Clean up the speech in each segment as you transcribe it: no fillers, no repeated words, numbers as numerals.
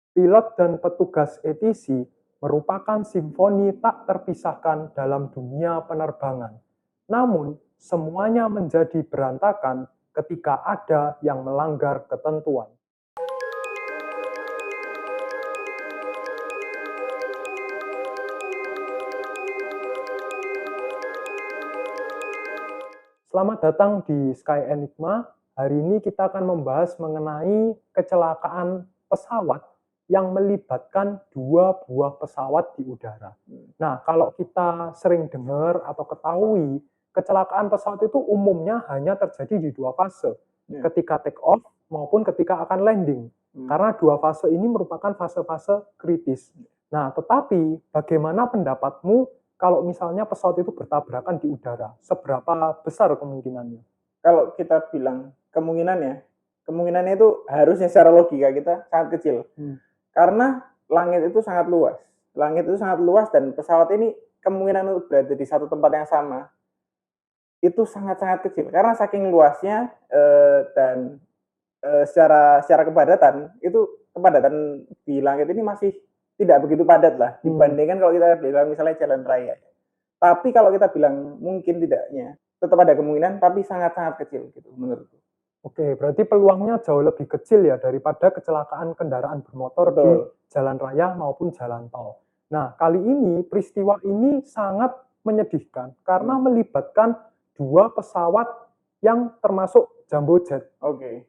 Pilot dan petugas ATC merupakan simfoni tak terpisahkan dalam dunia penerbangan. Namun, semuanya menjadi berantakan ketika ada yang melanggar ketentuan. Selamat datang di Sky Enigma. Hari ini kita akan membahas mengenai kecelakaan pesawat yang melibatkan dua buah pesawat di udara. Nah, kalau kita sering dengar atau ketahui, kecelakaan pesawat itu umumnya hanya terjadi di dua fase, ketika take off maupun ketika akan landing. Karena dua fase ini merupakan fase-fase kritis. Nah, tetapi bagaimana pendapatmu kalau misalnya pesawat itu bertabrakan di udara, seberapa besar kemungkinannya? Kalau kita bilang kemungkinannya itu harusnya secara logika kita sangat kecil. Karena langit itu sangat luas. Langit itu sangat luas dan pesawat ini kemungkinan untuk berada di satu tempat yang sama itu sangat-sangat kecil. Karena saking luasnya dan secara kepadatan di langit ini masih tidak begitu padat lah dibandingkan kalau kita bilang misalnya jalan raya. Tapi kalau kita bilang mungkin tidaknya, tetap ada kemungkinan tapi sangat-sangat kecil gitu menurutku. Oke, berarti peluangnya jauh lebih kecil ya daripada kecelakaan kendaraan bermotor di jalan raya maupun jalan tol. Nah, kali ini peristiwa ini sangat menyedihkan karena melibatkan dua pesawat yang termasuk jumbo jet.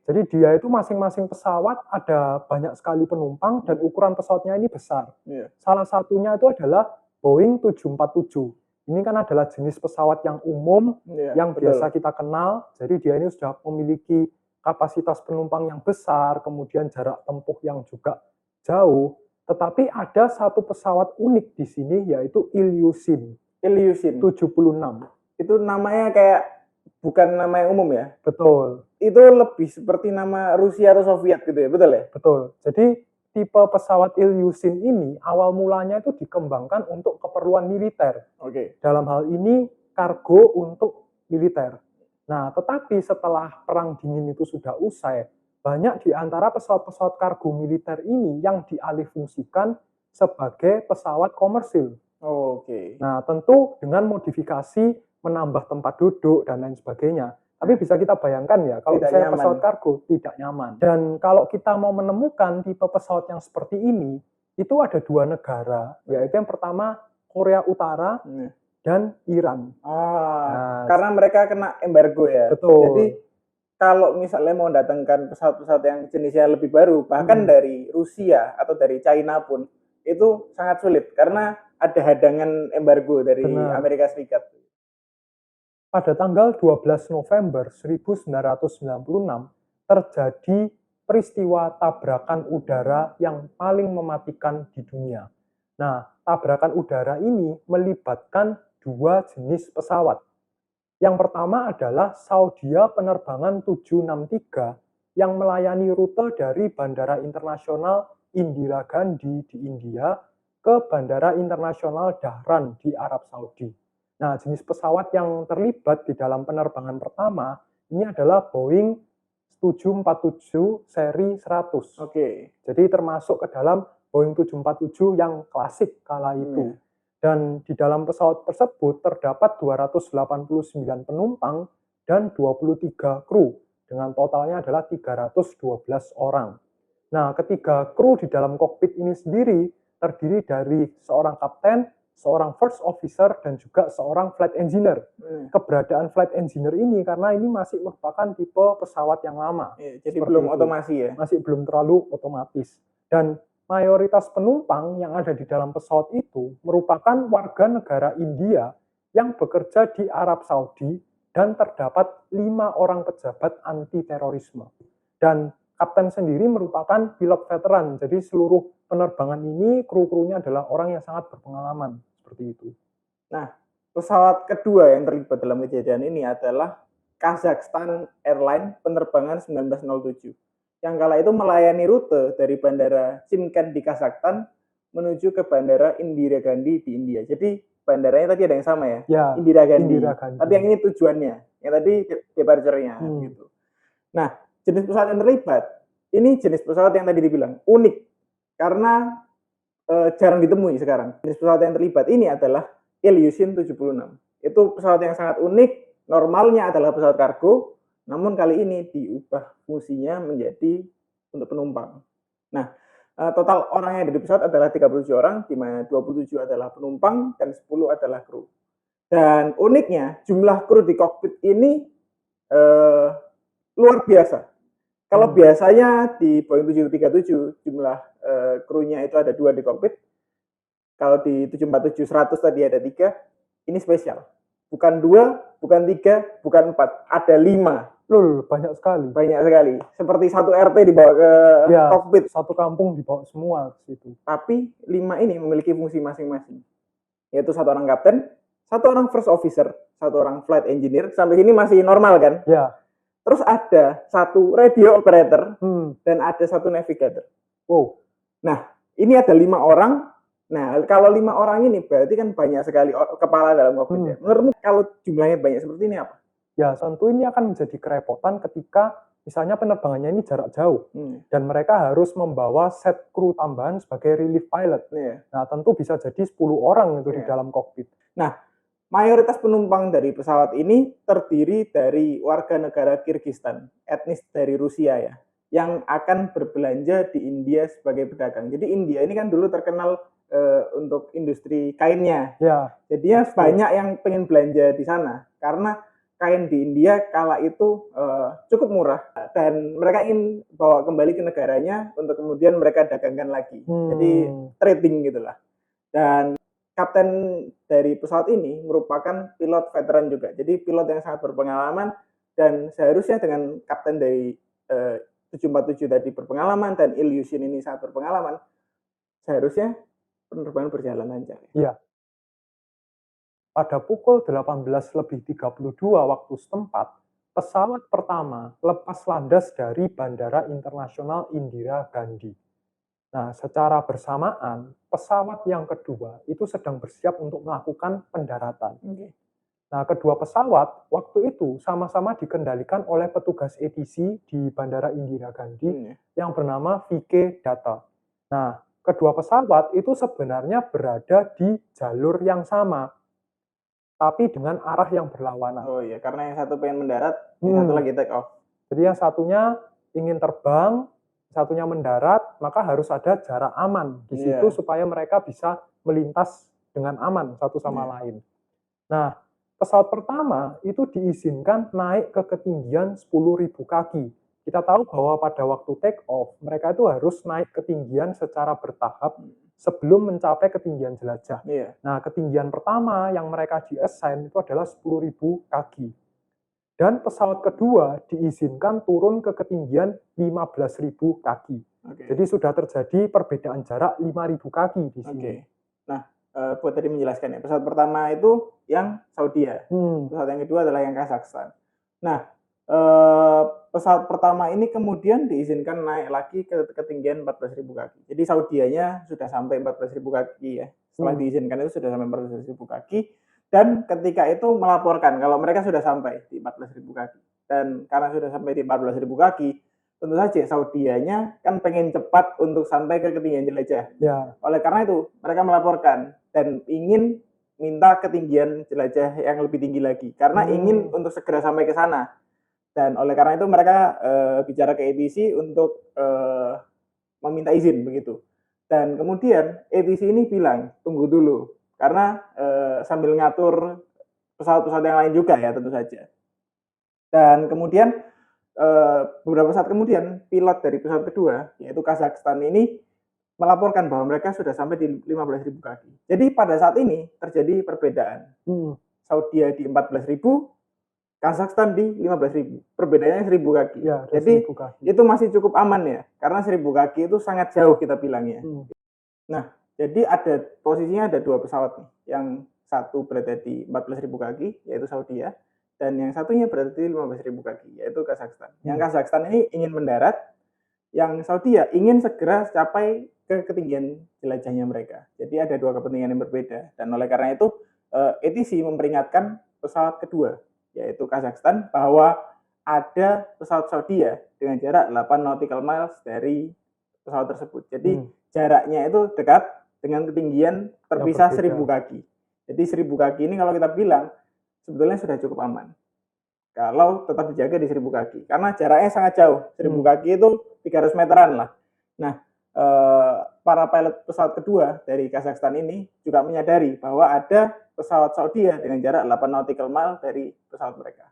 Jadi dia itu masing-masing pesawat ada banyak sekali penumpang dan ukuran pesawatnya ini besar. Salah satunya itu adalah Boeing 747. Ini kan adalah jenis pesawat yang umum yang biasa kita kenal. Jadi dia ini sudah memiliki kapasitas penumpang yang besar, kemudian jarak tempuh yang juga jauh. Tetapi ada satu pesawat unik di sini yaitu Ilyushin 76. Itu namanya kayak bukan nama yang umum ya? Betul. Itu lebih seperti nama Rusia atau Soviet gitu ya, betul ya? Betul. Jadi tipe pesawat Ilyushin ini awal mulanya itu dikembangkan untuk keperluan militer. Dalam hal ini kargo untuk militer. Nah, tetapi setelah Perang Dingin itu sudah usai, banyak di antara pesawat-pesawat kargo militer ini yang dialihfungsikan sebagai pesawat komersil. Nah, tentu dengan modifikasi menambah tempat duduk dan lain sebagainya. Tapi bisa kita bayangkan ya, kalau misalnya pesawat kargo tidak nyaman. Dan kalau kita mau menemukan tipe pesawat yang seperti ini, itu ada dua negara, yaitu yang pertama Korea Utara dan Iran. Karena mereka kena embargo ya. Betul. Jadi kalau misalnya mau datangkan pesawat-pesawat yang jenisnya lebih baru, bahkan dari Rusia atau dari China pun, itu sangat sulit karena ada hadangan embargo dari Amerika Serikat. Pada tanggal 12 November 1996 terjadi peristiwa tabrakan udara yang paling mematikan di dunia. Nah, tabrakan udara ini melibatkan dua jenis pesawat. Yang pertama adalah Saudia Penerbangan 763 yang melayani rute dari Bandara Internasional Indira Gandhi di India ke Bandara Internasional Dhahran di Arab Saudi. Nah, jenis pesawat yang terlibat di dalam penerbangan pertama ini adalah Boeing 747 seri 100. Jadi termasuk ke dalam Boeing 747 yang klasik kala itu. Dan di dalam pesawat tersebut terdapat 289 penumpang dan 23 kru dengan totalnya adalah 312 orang. Nah, ketiga kru di dalam kokpit ini sendiri terdiri dari seorang kapten, seorang first officer, dan juga seorang flight engineer. Keberadaan flight engineer ini karena ini masih merupakan tipe pesawat yang lama. Jadi belum otomasi ya? Masih belum terlalu otomatis. Dan mayoritas penumpang yang ada di dalam pesawat itu merupakan warga negara India yang bekerja di Arab Saudi dan terdapat 5 orang pejabat anti terorisme. Dan kapten sendiri merupakan pilot veteran, jadi seluruh penerbangan ini kru-krunya adalah orang yang sangat berpengalaman, seperti itu. Nah, pesawat kedua yang terlibat dalam kejadian ini adalah Kazakhstan Airlines penerbangan 1907. Yang kala itu melayani rute dari Bandara Chimkent di Kazakhstan menuju ke Bandara Indira Gandhi di India. Jadi bandaranya tadi ada yang sama ya? Indira Gandhi. Tapi yang ini tujuannya, yang tadi departure-nya gitu. Nah, jenis pesawat yang terlibat, ini jenis pesawat yang tadi dibilang unik. karena jarang ditemui sekarang. Jenis pesawat yang terlibat ini adalah Ilyushin 76. Itu pesawat yang sangat unik, normalnya adalah pesawat kargo, namun kali ini diubah fungsinya menjadi untuk penumpang. Nah, total orang yang ada di pesawat adalah 37 orang, di mana 27 adalah penumpang dan 10 adalah kru. Dan uniknya, jumlah kru di kokpit ini luar biasa. Kalau biasanya di Boeing 737 jumlah krunya itu ada 2 di kokpit. Kalau di 747-100 tadi ada 3, ini spesial. Bukan 2, bukan 3, bukan 4, ada 5. Loh, banyak sekali. Banyak sekali. Seperti satu RT dibawa ke kokpit. Satu kampung dibawa semua ke situ. Tapi 5 ini memiliki fungsi masing-masing. Yaitu 1 orang kapten, 1 orang first officer, 1 orang flight engineer. Sampai sini masih normal kan? Ya. Terus ada 1 radio operator dan ada 1 navigator. Wow. Nah, ini ada 5 orang. Nah, kalau 5 orang ini berarti kan banyak sekali kepala dalam kokpit ya. Menurutmu kalau jumlahnya banyak seperti ini apa? Ya, tentu ini akan menjadi kerepotan ketika misalnya penerbangannya ini jarak jauh dan mereka harus membawa set kru tambahan sebagai relief pilot. Nah, tentu bisa jadi 10 orang itu di dalam kokpit. Nah, mayoritas penumpang dari pesawat ini terdiri dari warga negara Kirgistan, etnis dari Rusia ya, yang akan berbelanja di India sebagai pedagang. Jadi India ini kan dulu terkenal untuk industri kainnya. Ya. Jadinya banyak yang pengen belanja di sana karena kain di India kala itu cukup murah dan mereka ingin bawa kembali ke negaranya untuk kemudian mereka dagangkan lagi. Jadi trading gitulah. Dan kapten dari pesawat ini merupakan pilot veteran juga. Jadi pilot yang sangat berpengalaman dan seharusnya dengan kapten dari 747 tadi berpengalaman dan Ilyushin ini sangat berpengalaman, seharusnya penerbangan berjalan lancar. Iya. Pada pukul 18.32 waktu setempat, pesawat pertama lepas landas dari Bandara Internasional Indira Gandhi. Nah, secara bersamaan, pesawat yang kedua itu sedang bersiap untuk melakukan pendaratan. Nah, kedua pesawat waktu itu sama-sama dikendalikan oleh petugas ATC di Bandara Indira Gandhi yang bernama VK Data. Nah, kedua pesawat itu sebenarnya berada di jalur yang sama, tapi dengan arah yang berlawanan. Oh iya, karena yang satu pengen mendarat, yang satu lagi take off. Jadi yang satunya ingin terbang, satunya mendarat, maka harus ada jarak aman di situ supaya mereka bisa melintas dengan aman satu sama lain. Nah, pesawat pertama itu diizinkan naik ke ketinggian 10.000 kaki. Kita tahu bahwa pada waktu take off, mereka itu harus naik ketinggian secara bertahap sebelum mencapai ketinggian jelajah. Nah, ketinggian pertama yang mereka di-assign itu adalah 10.000 kaki. Dan pesawat kedua diizinkan turun ke ketinggian 15.000 kaki. Jadi sudah terjadi perbedaan jarak 5.000 kaki di sini. Nah, buat tadi menjelaskan ya, pesawat pertama itu yang Saudi ya, pesawat yang kedua adalah yang Kazakhstan. Nah, pesawat pertama ini kemudian diizinkan naik lagi ke ketinggian 14.000 kaki. Jadi Saudianya sudah sampai 14.000 kaki ya. Setelah diizinkan itu sudah sampai 14.000 kaki. Dan ketika itu melaporkan kalau mereka sudah sampai di 14.000 kaki. Dan karena sudah sampai di 14.000 kaki, tentu saja Saudianya kan pengen cepat untuk sampai ke ketinggian jelajah. Oleh karena itu mereka melaporkan dan ingin minta ketinggian jelajah yang lebih tinggi lagi. Karena ingin untuk segera sampai ke sana. Dan oleh karena itu mereka bicara ke ATC untuk meminta izin begitu. Dan kemudian ATC ini bilang tunggu dulu karena sambil ngatur pesawat-pesawat yang lain juga ya tentu saja. Dan kemudian beberapa saat kemudian pilot dari pesawat kedua yaitu Kazakhstan ini melaporkan bahwa mereka sudah sampai di 15.000 kaki. Jadi pada saat ini terjadi perbedaan. Saudi di 14.000, Kazakhstan di 15.000. Perbedaannya 1.000 kaki. Jadi 1.000 kaki. Itu masih cukup aman ya, karena 1.000 kaki itu sangat jauh kita bilangnya. Nah, jadi posisinya ada 2 pesawat nih. Yang satu berada di 14.000 kaki, yaitu Saudi ya, dan yang satunya berada di 15.000 kaki, yaitu Kazakhstan. Yang Kazakhstan ini ingin mendarat, yang Saudi ya ingin segera capai ke ketinggian jelajahnya mereka. Jadi ada 2 kepentingan yang berbeda. Dan oleh karena itu, ATC memperingatkan pesawat kedua, yaitu Kazakhstan, bahwa ada pesawat Saudi ya dengan jarak 8 nautical miles dari pesawat tersebut. Jadi jaraknya itu dekat dengan ketinggian terpisah 1000 kaki. Jadi 1000 kaki ini kalau kita bilang sebetulnya sudah cukup aman. Kalau tetap dijaga di 1000 kaki. Karena jaraknya sangat jauh. 1000 kaki itu 300 meteran lah. Nah, para pilot pesawat kedua dari Kazakhstan ini juga menyadari bahwa ada pesawat Saudi dengan jarak 8 nautical mile dari pesawat mereka.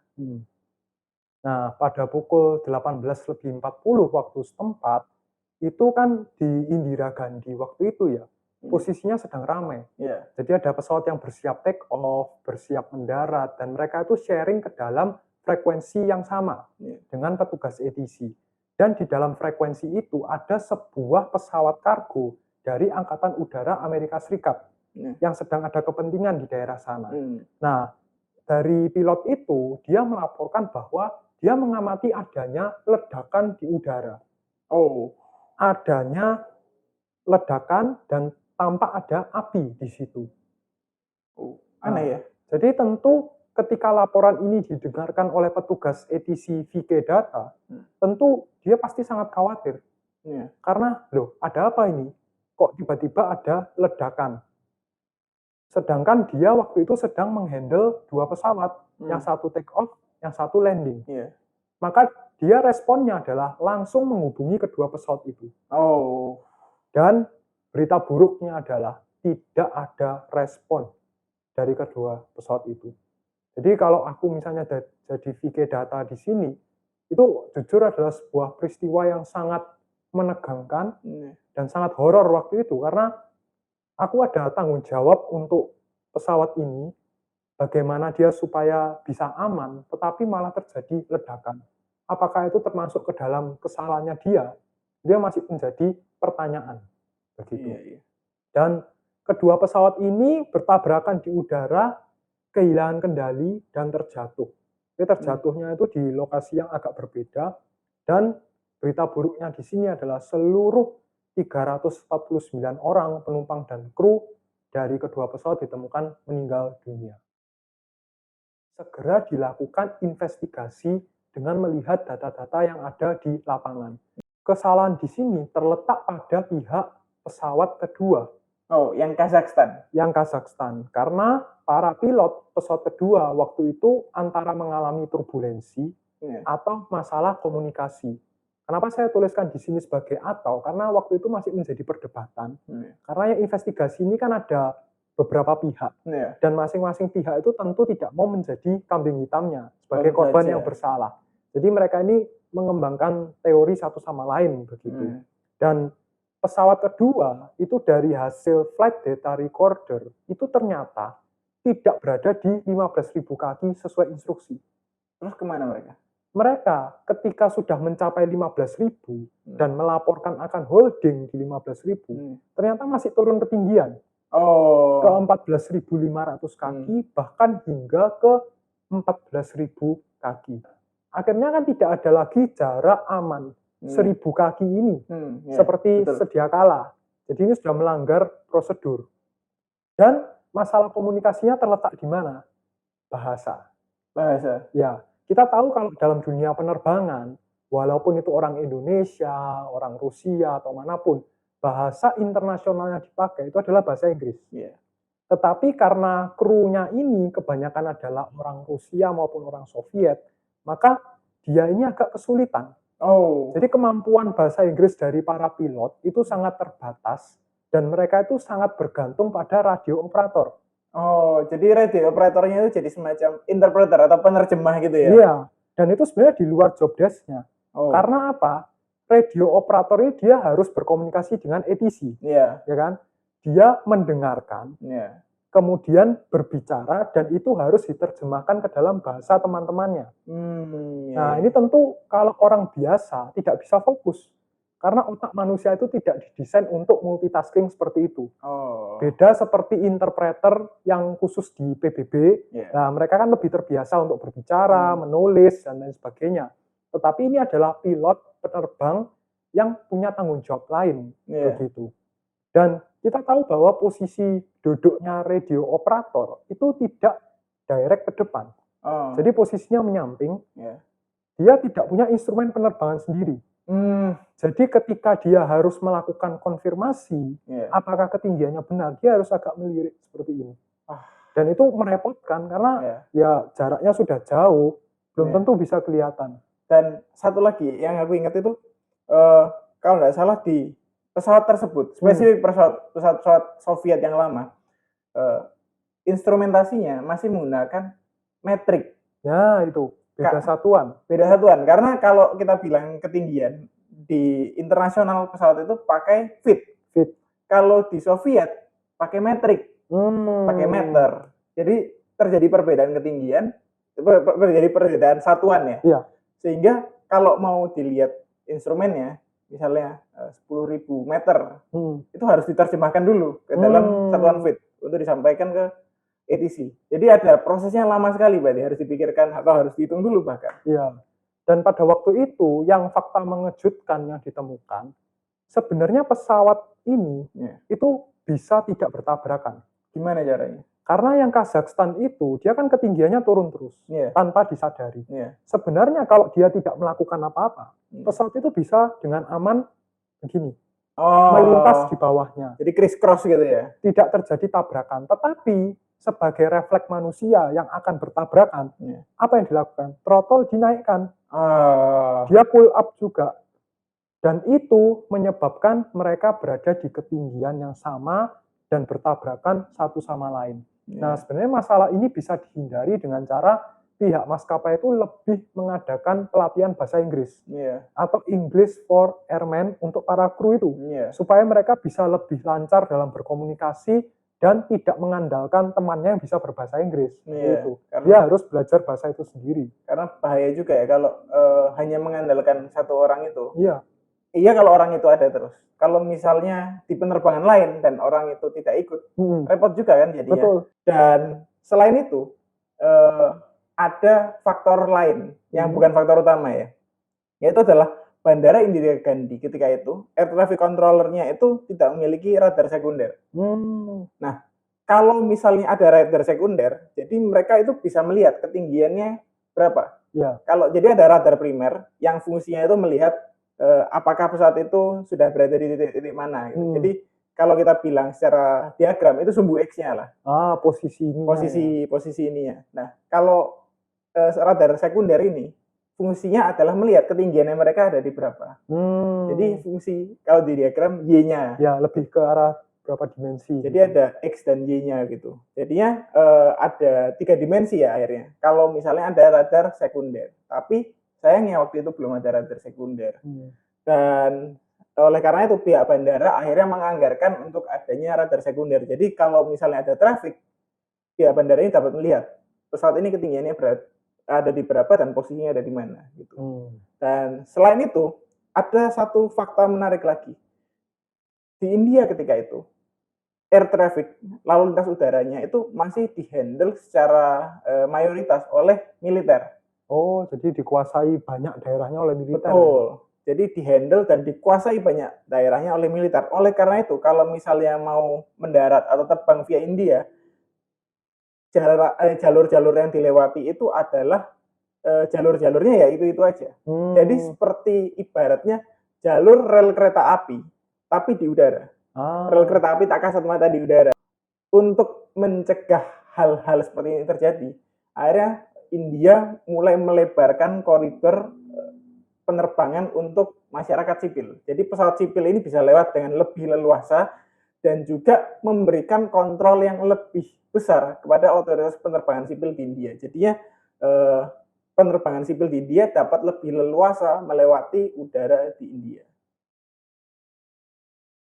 Nah, pada pukul 18.40 waktu setempat, itu kan di Indira Gandhi waktu itu ya, posisinya sedang ramai. Jadi ada pesawat yang bersiap take off, bersiap mendarat, dan mereka itu sharing ke dalam frekuensi yang sama dengan petugas ATC. Dan di dalam frekuensi itu ada sebuah pesawat kargo dari Angkatan Udara Amerika Serikat yang sedang ada kepentingan di daerah sana. Nah, dari pilot itu, dia melaporkan bahwa dia mengamati adanya ledakan di udara. Adanya ledakan dan tampak ada api di situ. Aneh ya. Jadi tentu ketika laporan ini didengarkan oleh petugas ATC VK Data, tentu dia pasti sangat khawatir. Karena, loh, ada apa ini? Kok tiba-tiba ada ledakan? Sedangkan dia waktu itu sedang menghandle 2 pesawat, yang satu take off, yang satu landing. Maka dia responnya adalah langsung menghubungi kedua pesawat itu. Dan berita buruknya adalah tidak ada respon dari kedua pesawat itu. Jadi kalau aku misalnya jadi VK Data di sini, itu jujur adalah sebuah peristiwa yang sangat menegangkan dan sangat horor waktu itu, karena aku ada tanggung jawab untuk pesawat ini, bagaimana dia supaya bisa aman, tetapi malah terjadi ledakan. Apakah itu termasuk ke dalam kesalahannya dia? Dia masih menjadi pertanyaan. Begitu. Dan kedua pesawat ini bertabrakan di udara, kehilangan kendali, dan terjatuh. Jadi terjatuhnya itu di lokasi yang agak berbeda, dan berita buruknya di sini adalah seluruh 349 orang penumpang dan kru dari kedua pesawat ditemukan meninggal dunia. Segera dilakukan investigasi dengan melihat data-data yang ada di lapangan. Kesalahan di sini terletak pada pihak pesawat kedua. Yang Kazakhstan? Yang Kazakhstan. Karena para pilot pesawat kedua waktu itu antara mengalami turbulensi atau masalah komunikasi. Kenapa saya tuliskan di sini sebagai atau? Karena waktu itu masih menjadi perdebatan. Karena yang investigasi ini kan ada beberapa pihak. Dan masing-masing pihak itu tentu tidak mau menjadi kambing hitamnya sebagai korban yang bersalah. Jadi mereka ini mengembangkan teori satu sama lain begitu. Dan pesawat kedua itu dari hasil flight data recorder itu ternyata tidak berada di 15.000 kaki sesuai instruksi. Terus kemana mereka? Mereka ketika sudah mencapai 15.000 dan melaporkan akan holding di 15.000, ternyata masih turun ketinggian ke 14.500 kaki, bahkan hingga ke 14.000 kaki. Akhirnya kan tidak ada lagi jarak aman 1.000 kaki ini seperti sedia kala. Jadi ini sudah melanggar prosedur. Dan masalah komunikasinya terletak di mana? Bahasa. Ya, kita tahu kalau dalam dunia penerbangan, walaupun itu orang Indonesia, orang Rusia atau manapun, bahasa internasional yang dipakai itu adalah bahasa Inggris. Tetapi karena krunya ini kebanyakan adalah orang Rusia maupun orang Soviet, maka dia ini agak kesulitan. Jadi kemampuan bahasa Inggris dari para pilot itu sangat terbatas dan mereka itu sangat bergantung pada radio operator. Jadi radio operatornya itu jadi semacam interpreter atau penerjemah gitu ya? Iya, dan itu sebenarnya di luar job desk-nya. Karena apa? Radio operator ini dia harus berkomunikasi dengan ATC, ya kan? Dia mendengarkan, kemudian berbicara, dan itu harus diterjemahkan ke dalam bahasa teman-temannya. Nah, ini tentu kalau orang biasa tidak bisa fokus, karena otak manusia itu tidak didesain untuk multitasking seperti itu. Beda seperti interpreter yang khusus di PBB, nah mereka kan lebih terbiasa untuk berbicara, menulis, dan lain sebagainya. Tetapi ini adalah pilot penerbang yang punya tanggung jawab lain, begitu. Dan kita tahu bahwa posisi duduknya radio operator itu tidak direct ke depan. Jadi posisinya menyamping. Dia tidak punya instrumen penerbangan sendiri. Jadi ketika dia harus melakukan konfirmasi, apakah ketinggiannya benar, dia harus agak melirik seperti ini. Dan itu merepotkan karena ya jaraknya sudah jauh, belum tentu bisa kelihatan. Dan satu lagi yang aku ingat itu, kalau nggak salah di pesawat tersebut, spesifik pesawat Soviet yang lama, instrumentasinya masih menggunakan metrik. Ya itu, beda satuan. Beda satuan, karena kalau kita bilang ketinggian, di internasional pesawat itu pakai feet. Kalau di Soviet pakai metrik, pakai meter. Jadi terjadi perbedaan ketinggian, terjadi perbedaan satuan ya. Iya. Sehingga kalau mau dilihat instrumennya, misalnya 10.000 meter, itu harus diterjemahkan dulu ke dalam satuan feet untuk disampaikan ke ATC. Jadi ada prosesnya lama sekali, berarti harus dipikirkan atau harus dihitung dulu bahkan. Iya. Dan pada waktu itu yang fakta mengejutkan yang ditemukan, sebenarnya pesawat ini itu bisa tidak bertabrakan. Gimana caranya? Karena yang Kazakhstan itu dia kan ketinggiannya turun terus tanpa disadari. Sebenarnya kalau dia tidak melakukan apa-apa, pesawat itu bisa dengan aman begini. Melintas di bawahnya. Jadi criss cross gitu ya? Tidak terjadi tabrakan. Tetapi sebagai refleks manusia yang akan bertabrakan, apa yang dilakukan? Throttle dinaikkan. Dia pull up juga. Dan itu menyebabkan mereka berada di ketinggian yang sama dan bertabrakan satu sama lain. Nah, sebenarnya masalah ini bisa dihindari dengan cara pihak maskapai itu lebih mengadakan pelatihan bahasa Inggris atau English for Airmen untuk para kru itu, supaya mereka bisa lebih lancar dalam berkomunikasi dan tidak mengandalkan temannya yang bisa berbahasa Inggris. Itu. Dia harus belajar bahasa itu sendiri. Karena bahaya juga ya kalau hanya mengandalkan satu orang itu. Iya kalau orang itu ada terus. Kalau misalnya di penerbangan lain dan orang itu tidak ikut, repot juga kan jadinya. Betul. Dan selain itu, ada faktor lain yang bukan faktor utama ya. Yaitu adalah Bandara Indira Gandhi ketika itu, air traffic controller-nya itu tidak memiliki radar sekunder. Nah, kalau misalnya ada radar sekunder, jadi mereka itu bisa melihat ketinggiannya berapa. Kalau jadi ada radar primer yang fungsinya itu melihat apakah pesawat itu sudah berada di titik mana. Gitu. Jadi kalau kita bilang secara diagram itu sumbu X-nya lah. Posisi ininya. Posisi ininya. Nah, kalau radar sekunder ini fungsinya adalah melihat ketinggiannya mereka ada di berapa. Jadi fungsi kalau di diagram Y-nya. Ya, lebih ke arah berapa dimensi. Jadi ada X dan Y-nya gitu. Jadinya ada 3 dimensi ya akhirnya. Kalau misalnya ada radar sekunder. Tapi sayangnya waktu itu belum ada radar sekunder. Dan oleh karena itu pihak bandara akhirnya menganggarkan untuk adanya radar sekunder. Jadi kalau misalnya ada traffic, pihak bandara ini dapat melihat pesawat ini ketinggiannya ada di berapa dan posisinya ada di mana gitu. Dan selain itu ada satu fakta menarik lagi. Di India ketika itu air traffic, lalu lintas udaranya itu masih dihandle secara mayoritas oleh militer. Jadi dikuasai banyak daerahnya oleh militer. Betul. Jadi dihandle dan dikuasai banyak daerahnya oleh militer. Oleh karena itu kalau misalnya mau mendarat atau terbang via India, jalur-jalur yang dilewati itu adalah jalur-jalurnya ya itu aja. Jadi seperti ibaratnya jalur rel kereta api tapi di udara. Rel kereta api tak kasat mata di udara. Untuk mencegah hal-hal seperti ini terjadi, akhirnya India mulai melebarkan koridor penerbangan untuk masyarakat sipil. Jadi pesawat sipil ini bisa lewat dengan lebih leluasa dan juga memberikan kontrol yang lebih besar kepada otoritas penerbangan sipil di India. Jadinya penerbangan sipil di India dapat lebih leluasa melewati udara di India.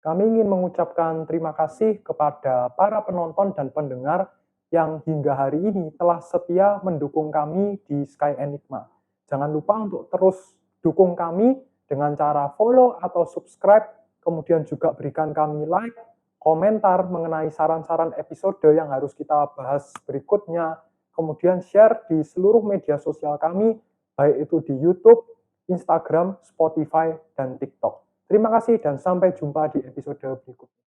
Kami ingin mengucapkan terima kasih kepada para penonton dan pendengar yang hingga hari ini telah setia mendukung kami di Sky Enigma. Jangan lupa untuk terus dukung kami dengan cara follow atau subscribe, kemudian juga berikan kami like, komentar mengenai saran-saran episode yang harus kita bahas berikutnya, kemudian share di seluruh media sosial kami, baik itu di YouTube, Instagram, Spotify, dan TikTok. Terima kasih dan sampai jumpa di episode berikutnya.